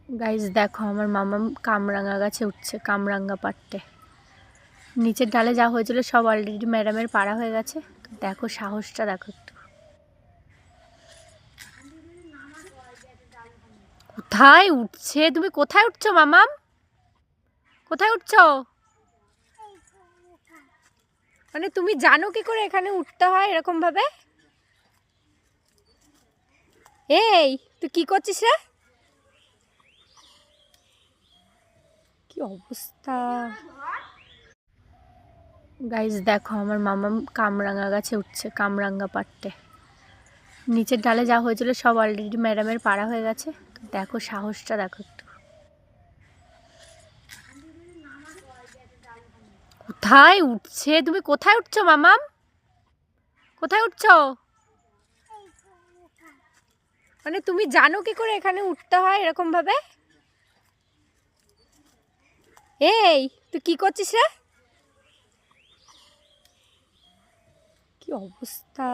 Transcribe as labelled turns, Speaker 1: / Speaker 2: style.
Speaker 1: Guys দেখো আমার মামা কামরাঙা গাছে উঠছে, কামরাঙ্গা পাড়তে। নিচের ডালে যা হয়েছিল সব অলরেডি ম্যাডামের পাড়া হয়ে গেছে। তো দেখো সাহসটা দেখো একটু। কোথায় উঠছে? তুমি কোথায় উঠছো মামাম? কোথায় উঠছো? মানে তুমি জানো কি করে এখানে উঠতে হয় এরকম ভাবে? এই তুই কি করছিস রে? কি অবস্থা! গাইজ দেখো আমার মামা কামরাঙা গাছে উঠছে, কামরাঙ্গা পাড়তে। নিচের ডালে যা হয়েছিল সব অলরেডি ম্যাডামের পাড়া হয়ে গেছে। তো দেখো সাহসটা দেখো একটু। কোথায় উঠছে? তুমি কোথায় উঠছো মামাম? কোথায় উঠছো? মানে তুমি জানো কি করে এখানে উঠতে হয় এরকম ভাবে? এই তুই কি করছিস রে? কি অবস্থা!